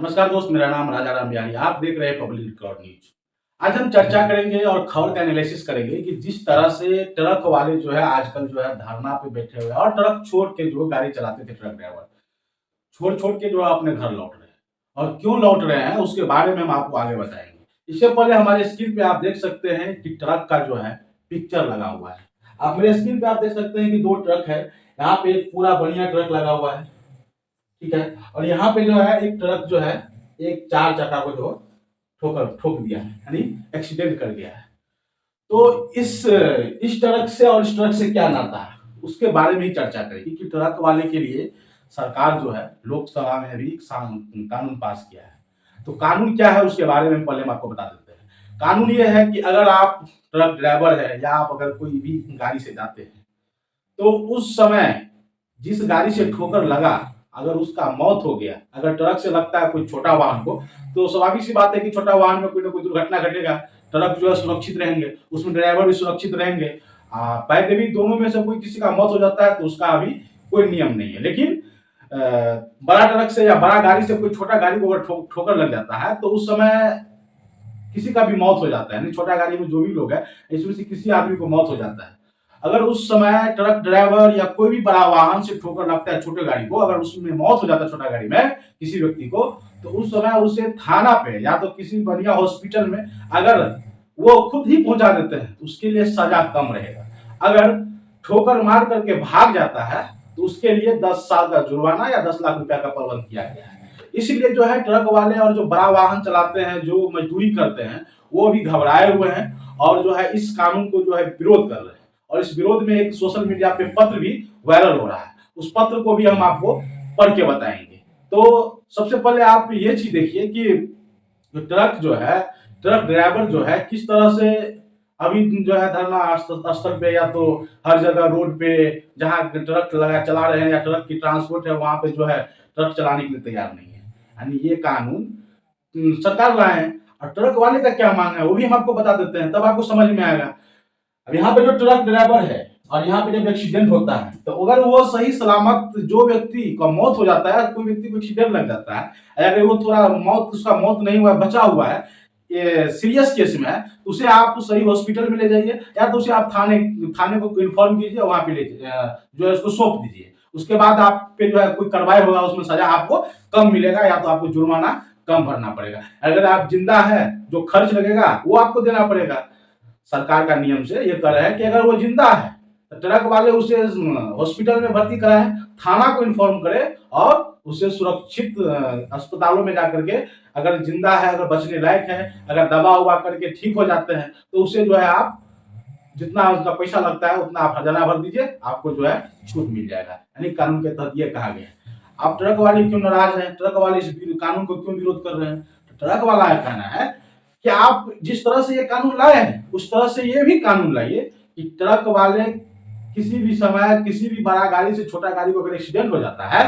नमस्कार दोस्त, मेरा नाम राजा राम बिहारी। आप देख रहे हैं पब्लिक रिकॉर्ड न्यूज। आज हम चर्चा करेंगे और खबर का एनालिसिस करेंगे कि जिस तरह से ट्रक वाले जो है आजकल जो है धरना पे बैठे हुए हैं और ट्रक छोड़ के जो गाड़ी चलाते थे, ट्रक ड्राइवर छोड़ छोड़ के जो है अपने घर लौट रहे हैं और क्यों लौट रहे हैं उसके बारे में हम आपको आगे बताएंगे। इससे पहले हमारे स्क्रीन पे आप देख सकते हैं कि ट्रक का जो है पिक्चर लगा हुआ है। आप मेरे स्क्रीन पे आप देख सकते हैं कि दो ट्रक है। यहाँ पे एक पूरा बढ़िया ट्रक लगा हुआ है, ठीक है। और यहाँ पे जो है एक ट्रक जो है एक चार चक्का को जो ठोक दिया है, यानी एक्सीडेंट कर गया है। तो इस ट्रक से और इस ट्रक से क्या नाता है उसके बारे में ही चर्चा करेंगे कि ट्रक वाले के लिए सरकार जो है लोकसभा में भी कानून पास किया है। तो कानून क्या है उसके बारे में पहले हम आपको बता देते हैं। कानून ये है कि अगर आप ट्रक ड्राइवर है या आप अगर कोई भी गाड़ी से जाते हैं तो उस समय जिस गाड़ी से ठोकर लगा अगर उसका मौत हो गया, अगर ट्रक से लगता है कोई छोटा वाहन को, तो स्वाभाविक सी बात है कि छोटा वाहन में कोई ना कोई दुर्घटना घटेगा। ट्रक जो है सुरक्षित रहेंगे, उसमें ड्राइवर भी सुरक्षित रहेंगे। वैसे भी दोनों में से कोई किसी का मौत हो जाता है तो उसका अभी कोई नियम नहीं है। लेकिन बड़ा ट्रक से या बड़ा गाड़ी से कोई छोटा गाड़ी को अगर ठोकर लग जाता है तो उस समय किसी का भी मौत हो जाता है। छोटा गाड़ी में जो भी लोग है इसमें से किसी आदमी को मौत हो जाता है। अगर उस समय ट्रक ड्राइवर या कोई भी बड़ा वाहन से ठोकर लगता है छोटे गाड़ी को, अगर उसमें मौत हो जाता है छोटा गाड़ी में किसी व्यक्ति को, तो उस समय उसे थाना पे या तो किसी बढ़िया हॉस्पिटल में अगर वो खुद ही पहुंचा देते हैं तो उसके लिए सजा कम रहेगा। अगर ठोकर मार करके भाग जाता है तो उसके लिए 10 साल का जुर्माना या 10 लाख रुपया का प्रबंध किया गया है। इसलिए जो है ट्रक वाले और जो बड़ा वाहन चलाते हैं, जो मजदूरी करते हैं, वो भी घबराए हुए हैं और जो है इस कानून को जो है विरोध कर रहे हैं। और इस विरोध में एक सोशल मीडिया पे पत्र भी वायरल हो रहा है। उस पत्र को भी हम आपको पढ़ के बताएंगे। तो सबसे पहले आप ये चीज देखिए कि जो ट्रक जो है, ट्रक ड्राइवर जो है किस तरह से अभी जो है धरना स्थल पे या तो हर जगह रोड पे जहाँ ट्रक लगा चला रहे हैं या ट्रक की ट्रांसपोर्ट है वहां पे जो है ट्रक चलाने के लिए तैयार नहीं है। यानी ये कानून सरकार लाए हैं। और ट्रक वाले का क्या मांग है वो भी हम आपको बता देते हैं, तब आपको समझ में आएगा। अब यहाँ पे जो ट्रक ड्राइवर है और यहाँ पे जब एक्सीडेंट होता है तो अगर वो सही सलामत जो व्यक्ति का मौत हो जाता है, कोई व्यक्ति को एक्सीडेंट लग जाता है, अगर वो थोड़ा उसका मौत नहीं हुआ, बचा हुआ है, ये सीरियस केस में है, तो उसे आप सही हॉस्पिटल में ले जाइए या तो उसे आप थाने को इन्फॉर्म कीजिए, वहां पे जो है उसको सौंप दीजिए। उसके बाद आप पे जो है कोई कार्रवाई होगा, उसमें सजा आपको कम मिलेगा या तो आपको जुर्माना कम भरना पड़ेगा। अगर आप जिंदा है जो खर्च लगेगा वो आपको देना पड़ेगा। सरकार का नियम से ये कर रहे हैं कि अगर वो जिंदा है तो ट्रक वाले उसे हॉस्पिटल में भर्ती कराएं, थाना को इन्फॉर्म करें और उसे सुरक्षित अस्पतालों में जाकर के, अगर जिंदा है, अगर बचने लायक है, अगर दवा उवा करके ठीक हो जाते हैं तो उसे जो है आप जितना उसका पैसा लगता है उतना आप हर्जाना भर दीजिए, आपको जो है छूट मिल जाएगा। यानी कानून के तहत ये कहा गया है। आप ट्रक वाले क्यों नाराज हैं, ट्रक वाले इस कानून को क्यों विरोध कर रहे हैं? तो ट्रक वाला का कहना है कि आप जिस तरह से ये कानून लाए हैं उस तरह से ये भी कानून लाइए कि ट्रक वाले किसी भी समय किसी भी बड़ा गाड़ी से छोटा गाड़ी को अगर एक्सीडेंट हो जाता है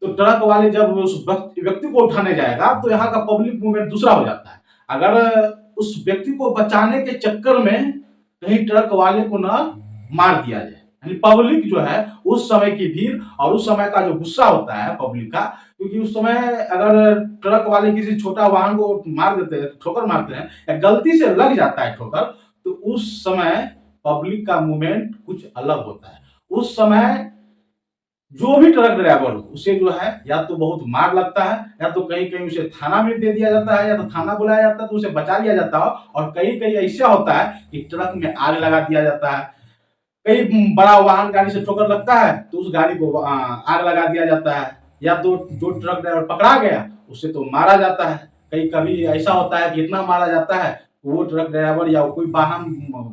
तो ट्रक वाले जब उस व्यक्ति को उठाने जाएगा तो यहाँ का पब्लिक मूवमेंट दूसरा हो जाता है। अगर उस व्यक्ति को बचाने के चक्कर में कहीं ट्रक वाले को ना मार दिया जाए, यानी पब्लिक जो है उस समय की भीड़ और उस समय का जो गुस्सा होता है पब्लिक का, क्योंकि उस समय अगर ट्रक वाले किसी छोटा वाहन को मार देते हैं, ठोकर मारते हैं या गलती से लग जाता है ठोकर, तो उस समय पब्लिक का मूवमेंट कुछ अलग होता है। उस समय जो भी ट्रक ड्राइवर हो उसे जो है या तो बहुत मार लगता है या तो कहीं कहीं उसे थाना में दे दिया जाता है या तो थाना बुलाया जाता है तो उसे बचा लिया जाता है। और कहीं कहीं ऐसा होता है कि ट्रक में आग लगा दिया जाता है। कई बड़ा वाहन गाड़ी से ठोकर लगता है तो उस गाड़ी को आग लगा दिया जाता है, या तो जो ट्रक ड्राइवर पकड़ा गया उसे तो मारा जाता है। कई कभी ऐसा होता है कि इतना मारा जाता है वो ट्रक ड्राइवर या कोई वाहन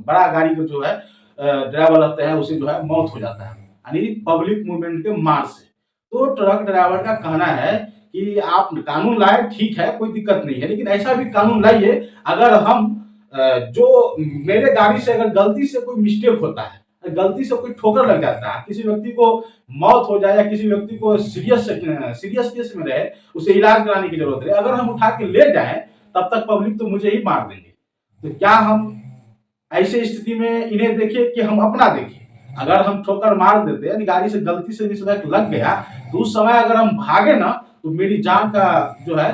बड़ा गाड़ी को जो है ड्राइवर रहते हैं उसे जो है मौत हो जाता है, यानी पब्लिक मूवमेंट के मार से। तो ट्रक ड्राइवर का कहना है कि आप कानून लाए, ठीक है, कोई दिक्कत नहीं है, लेकिन ऐसा भी कानून लाइए अगर हम जो मेरे गाड़ी से अगर गलती से कोई मिस्टेक होता है, गलती से कोई ठोकर लग जाता है, किसी व्यक्ति को मौत हो जाए या किसी व्यक्ति को सीरियस केस में रहे, उसे इलाज कराने की जरूरत है, अगर हम उठा के ले जाएं तब तक पब्लिक तो मुझे ही मार देंगे। तो क्या हम ऐसे स्थिति में इन्हें देखिए कि हम अपना देखिए। अगर हम ठोकर मार देते यानी गाड़ी से गलती से भी लग गया तो उस समय अगर हम भागे ना तो मेरी जान का जो है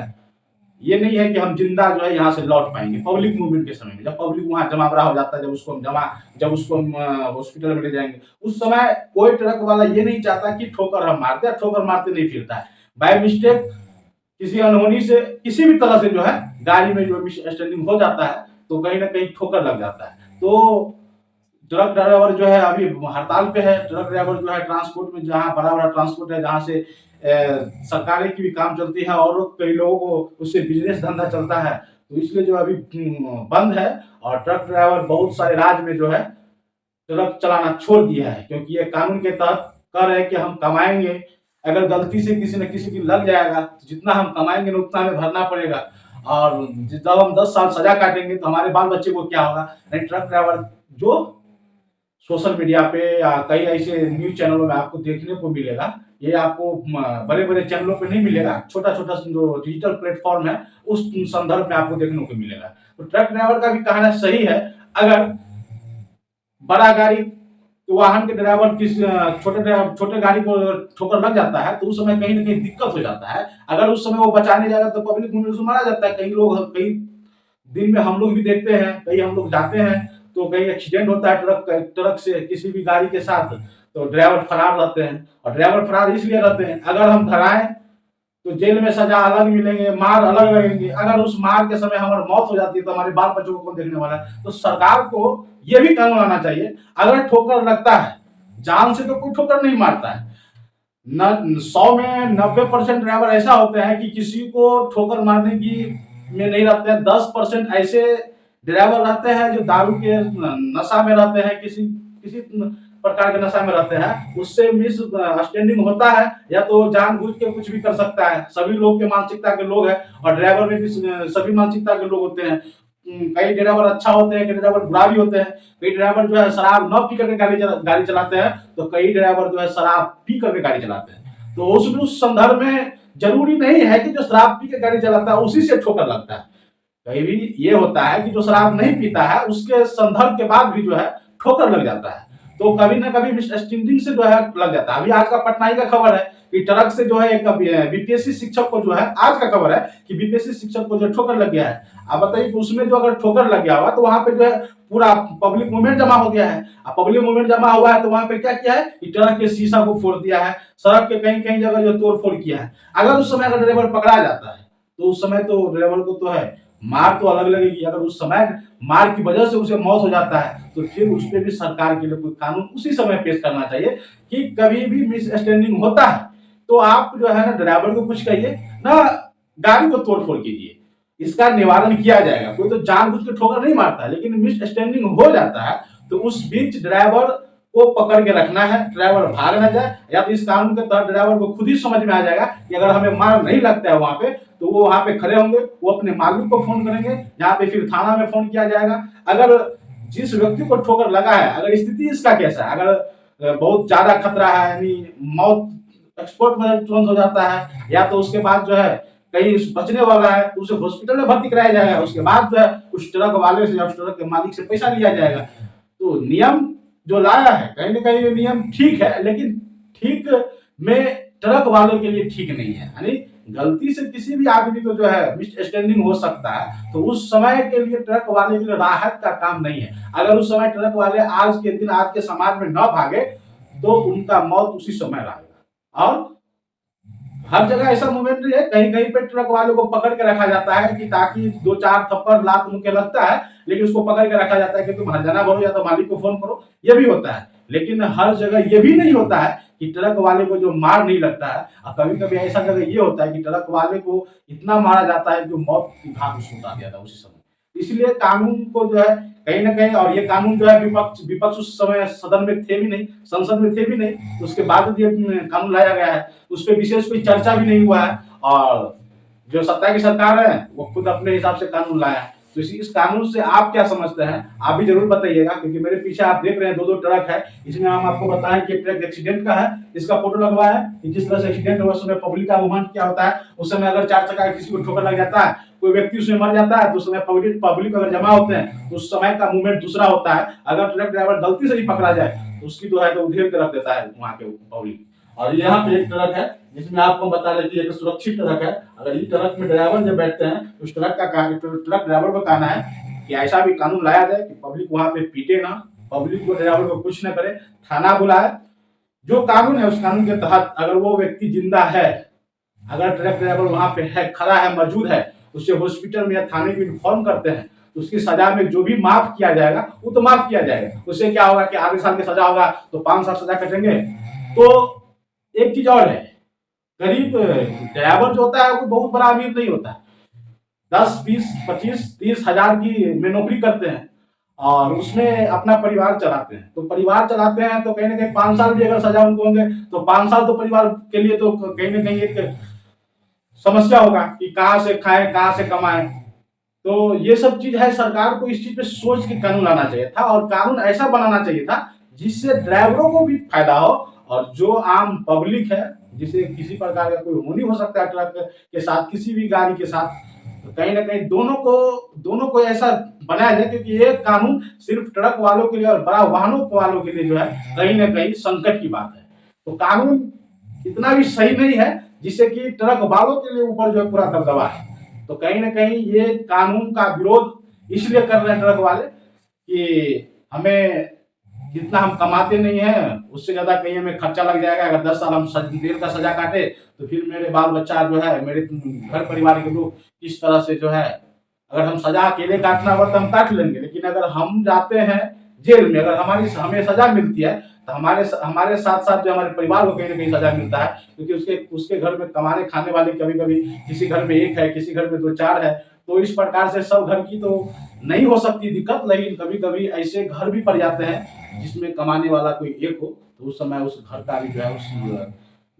ये नहीं है कि हम जिंदा जो है यहाँ से लौट पाएंगे। पब्लिक मूवमेंट के समय में जब पब्लिक वहाँ जमावड़ा हो जाता है, जब उसको हम हॉस्पिटल में ले जाएंगे, उस समय कोई ट्रक वाला ये नहीं चाहता कि ठोकर हम मारते, ठोकर मारते नहीं फिरता है। बाय मिस्टेक किसी अनहोनी से किसी भी तरह से जो है गाड़ी में जो मिसअंडरस्टैंडिंग हो जाता है तो कहीं ना कहीं ठोकर लग जाता है। तो ट्रक ड्राइवर जो है अभी हड़ताल पे है। ट्रक ड्राइवर जो है ट्रांसपोर्ट में, जहाँ बड़ा बड़ा ट्रांसपोर्ट है, जहाँ से सरकारें की भी काम चलती है और कई लोगों को उससे बिजनेस धंधा चलता है, तो इसलिए जो अभी बंद है। और ट्रक ड्राइवर बहुत सारे राज्य में जो है ट्रक चलाना छोड़ दिया है, क्योंकि ये कानून के तहत कह रहे हैं कि हम कमाएंगे, अगर गलती से किसी न किसी की लग जाएगा तो जितना हम कमाएंगे ना उतना हमें भरना पड़ेगा। और जब हम 10 साल सजा काटेंगे तो हमारे बाल बच्चे को क्या होगा। नहीं, ट्रक ड्राइवर जो सोशल मीडिया पे या कई ऐसे न्यूज चैनलों में आपको देखने को मिलेगा, ये आपको बड़े बड़े चैनलों पे नहीं मिलेगा, छोटा छोटा जो डिजिटल प्लेटफॉर्म है उस संदर्भ में आपको देखने को मिलेगा। तो ट्रक ड्राइवर का भी कहना सही है। अगर बड़ा गाड़ी वाहन के ड्राइवर छोटे गाड़ी को ठोकर लग जाता है तो उस समय कहीं ना कहीं दिक्कत हो जाता है। अगर उस समय वो बचाने जाएगा तो पब्लिक में उसको मारा जाता है। कई दिन में हम लोग भी देखते हैं, कहीं हम लोग जाते हैं तो कहीं एक्सीडेंट होता है ट्रक से किसी भी गाड़ी के साथ, तो ड्राइवर फरार रहते हैं। और ड्राइवर फरार इसलिए रहते हैं, अगर हम धराएं तो जेल में सजा अलग मिलेंगे, मार अलग लगेंगे। अगर उस मार के समय हमारी मौत हो जाती है तो हमारे बाल बच्चों को कौन देखने वाला है। तो सरकार को ये भी कानून लाना चाहिए, अगर ठोकर लगता है, जान से तो कोई ठोकर नहीं मारता है। 100 में 90% ड्राइवर ऐसा होते हैं कि किसी को ठोकर मारने की में नहीं रहते हैं। 10% ऐसे ड्राइवर रहते हैं जो दारू के नशा में रहते हैं, किसी किसी प्रकार के नशा में रहते हैं, उससे मिस अंडरस्टैंडिंग होता है या तो जानबूझ के कुछ भी कर सकता है। सभी लोग के मानसिकता के लोग हैं और ड्राइवर में भी सभी मानसिकता के लोग होते हैं। कई ड्राइवर अच्छा होते हैं, कई ड्राइवर बुरा भी होते हैं। कई ड्राइवर जो है शराब न पी करके गाड़ी चलाते हैं, तो कई ड्राइवर जो है शराब पी करके गाड़ी चलाते हैं। तो उस संदर्भ में जरूरी नहीं है कि जो शराब पी के गाड़ी चलाता है उसी से ठोकर लगता है। कहीं भी ये होता है कि जो शराब नहीं पीता है उसके संदर्भ के बाद भी जो है ठोकर लग जाता है। तो कभी ना कभी मिसअंडरस्टैंडिंग से जो है लग जाता है। अभी आज का पटना ही का खबर है कि ट्रक से जो है एक बीपीएससी शिक्षक को जो है, आज का खबर है कि बीपीएससी शिक्षक को जो ठोकर लग गया है। आप बताइए कि उसमें जो अगर ठोकर लग गया हुआ तो वहां पे जो है पूरा पब्लिक मूवमेंट जमा हो गया है। अब पब्लिक मूवमेंट जमा हुआ है तो वहां पे क्या किया है कि ट्रक के शीशा को फोड़ दिया है, सड़क के कहीं कहीं जगह जो तोड़ फोड़ किया है। अगर उस समय अगर ड्राइवर पकड़ा जाता है तो उस समय तो ड्राइवर को तो है मार तो अलग लगेगी। अगर उस समय मार की वजह से उसे मौत हो जाता है तो फिर उस पर भी सरकार के लिए कोई कानून उसी समय पेश करना चाहिए कि कभी भी मिसअंडरस्टैंडिंग होता है तो आप जो है ना ड्राइवर को कुछ कहिए ना, गाड़ी को तोड़ फोड़ कीजिए, इसका निवारण किया जाएगा। कोई तो जानबूझ के ठोकर नहीं मारता है, लेकिन मिसअंडरस्टैंडिंग हो जाता है तो उस बीच ड्राइवर को पकड़ के रखना है, ड्राइवर भाग ना जाए। या तो इस कानून के तहत ड्राइवर को खुद ही समझ में आ जाएगा कि अगर हमें मार नहीं लगता है वहां पे तो वो वहां पे खड़े होंगे, वो अपने मालिक को फोन करेंगे, जहां पे फिर थाना में फोन किया जाएगा। अगर जिस व्यक्ति को ठोकर लगा है, अगर स्थिति इसका कैसा है, अगर बहुत ज्यादा खतरा है, यानी मौत एक्सपोर्ट में तुरंत हो जाता है, या तो उसके बाद जो है कहीं बचने वाला है तो उसे हॉस्पिटल में भर्ती कराया जाएगा। उसके बाद जो है उस ट्रक वाले से या उस ट्रक के मालिक से पैसा लिया जाएगा। तो नियम जो लाया है कहीं ना कहीं ये नियम ठीक है, लेकिन ठीक में ट्रक वाले के लिए ठीक नहीं है। यानी गलती से किसी भी आदमी को जो है मिसअंडरस्टैंडिंग हो सकता है तो उस समय के लिए ट्रक वाले के लिए राहत का काम नहीं है। अगर उस समय ट्रक वाले आज के दिन आज के समाज में न भागे तो उनका मौत उसी समय रहेगा। और हर जगह ऐसा मूवमेंट नहीं है, कहीं कहीं पे ट्रक वाले को पकड़ के रखा जाता है कि ताकि 2-4 थप्पड़ लात मुंह लगता है, लेकिन उसको पकड़ के रखा जाता है कि तुम हरजाना भरो या तो मालिक को फोन करो, ये भी होता है। लेकिन हर जगह ये भी नहीं होता है कि ट्रक वाले को जो मार नहीं लगता है। और कभी कभी ऐसा जगह ये होता है कि ट्रक वाले को इतना मारा जाता है कि मौत की घाट उसको उतार दिया था उसी समय। इसलिए कानून को जो है कहीं ना कहीं, और ये कानून जो है विपक्ष विपक्ष उस समय सदन में थे भी नहीं, संसद में थे भी नहीं, तो उसके बाद ये कानून लाया गया है। उस पर विशेष कोई चर्चा भी नहीं हुआ है। और जो सत्ता की सरकार है वो खुद अपने हिसाब से कानून लाया है। तो इस कानून से आप क्या समझते हैं, आप भी जरूर बताइएगा, क्योंकि मेरे पीछे आप देख रहे हैं 2-2 ट्रक है। इसमें हम आपको बताएं कि ट्रक एक्सीडेंट का है, इसका फोटो लगवाया है कि जिस तरह से एक्सीडेंट हुआ उस समय पब्लिक का मूवमेंट क्या होता है। उस समय अगर 4 चक्का किसी को ठोकर लग जाता है, कोई व्यक्ति उसमें मर जाता है, तो उस समय पब्लिक अगर जमा होते हैं तो उस समय का मूवमेंट दूसरा होता है। अगर ट्रक ड्राइवर गलती से ही पकड़ा जाए तो उसकी जो है तो उधेड़ के रख देता है वहां के पब्लिक। और यहाँ पे एक ट्रक है जिसमें आपको बता रहे कि एक सुरक्षित ट्रक है। अगर इस ट्रक में ड्राइवर जब बैठते हैं तो उस ट्रक ड्राइवर को कहना है कि ऐसा भी कानून लाया जाए कि पब्लिक वहां पे पीटे ना, पब्लिक को ड्राइवर को कुछ न करे, थाना बुलाए, जो कानून है उस कानून के तहत अगर वो व्यक्ति जिंदा है, अगर ट्रक ड्राइवर वहां पे है, खड़ा है, मौजूद है, उसे हॉस्पिटल में या थाने में इन्फॉर्म करते हैं तो उसकी सजा में जो भी माफ किया जाएगा वो तो माफ किया जाएगा। उससे क्या होगा कि आधे साल की सजा होगा तो 5 साल सजा कटेंगे। तो एक चीज और है, गरीब ड्राइवर जो होता है वो बहुत बड़ा अमीर नहीं होता है, 10, 20, 25, 30 हजार की में नौकरी करते हैं और उसमें अपना परिवार चलाते हैं। तो परिवार चलाते हैं तो कहीं ना कहीं 5 साल भी अगर सजा उनको होंगे तो 5 साल तो परिवार के लिए तो कहीं ना कहीं एक समस्या होगा कि कहाँ से खाएं, कहाँ से कमाएं। तो ये सब चीज है, सरकार को इस चीज पे सोच के कानून लाना चाहिए था और कानून ऐसा बनाना चाहिए था जिससे ड्राइवरों को भी फायदा हो और जो आम पब्लिक है जिसे किसी प्रकार का कोई हानि हो सकता है ट्रक के साथ, किसी भी गाड़ी के साथ, तो कहीं ना कहीं दोनों को ऐसा बनाया जाए क्योंकि ये कानून सिर्फ ट्रक वालों के लिए और बड़ा वाहनों वालों के लिए जो है कहीं ना कहीं संकट की बात है। तो कानून इतना भी सही नहीं है जिससे कि ट्रक वालों के लिए ऊपर जो है पूरा दबदबा है। तो कहीं ना कहीं ये कानून का विरोध इसलिए कर रहे हैं ट्रक वाले कि हमें जितना हम कमाते नहीं है उससे ज्यादा कहीं हमें खर्चा लग जाएगा। अगर 10 साल हम जेल का सजा काटे तो फिर मेरे बाल बच्चा जो है, मेरे घर परिवार के लोग किस तरह से जो है, अगर हम सजा अकेले काटना होगा तो हम काट लेंगे, लेकिन अगर हम जाते हैं जेल में, अगर हमें सजा मिलती है तो हमारे साथ साथ जो हमारे परिवार को कहीं ना कहीं सजा मिलता है क्योंकि उसके घर में कमाने खाने वाले कभी कभी किसी घर में एक है, किसी घर में 2-4 है। तो इस प्रकार से सब घर की तो नहीं हो सकती दिक्कत, लेकिन कभी कभी ऐसे घर भी पड़ जाते हैं जिसमें कमाने वाला कोई एक हो तो उस समय उस घर का भी जो है उस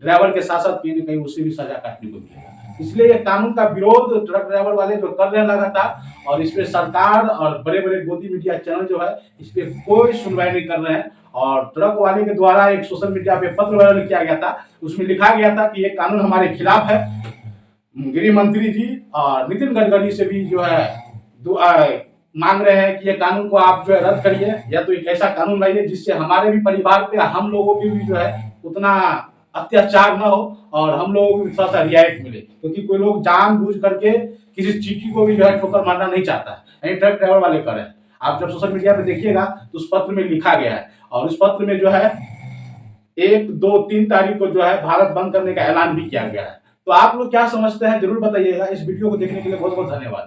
ड्राइवर के साथ साथ कहीं ना कहीं उसे भी सजा काटने को मिलेगा। इसलिए ये कानून का विरोध ट्रक ड्राइवर वाले जो कर रहे हैं लगातार, और इस पे सरकार और बड़े बड़े गोदी मीडिया चैनल जो है इस पे कोई सुनवाई नहीं कर रहे हैं। और ट्रक वाले के द्वारा एक सोशल मीडिया पे पत्र वायरल किया गया था, उसमें लिखा गया था कि ये कानून हमारे खिलाफ है। गृह मंत्री जी और नितिन गडकरी से भी जो है मांग रहे हैं कि ये कानून को आप जो है रद्द करिए या तो एक ऐसा कानून लाइए जिससे हमारे भी परिवार पे, हम लोगों पे भी जो है उतना अत्याचार न हो और हम लोगों को थोड़ा सा रियायत मिले, क्योंकि कोई लोग जानबूझ करके किसी चीटी को भी जो है ठोकर मारना नहीं चाहता है, ट्रक ड्राइवर वाले कर रहे हैं। आप जब सोशल मीडिया पे देखिएगा तो उस पत्र में लिखा गया है और उस पत्र में जो है 1, 2, 3 तारीख को जो है भारत बंद करने का ऐलान भी किया गया है। तो आप लोग क्या समझते हैं जरूर बताइएगा। इस वीडियो को देखने के लिए बहुत बहुत धन्यवाद।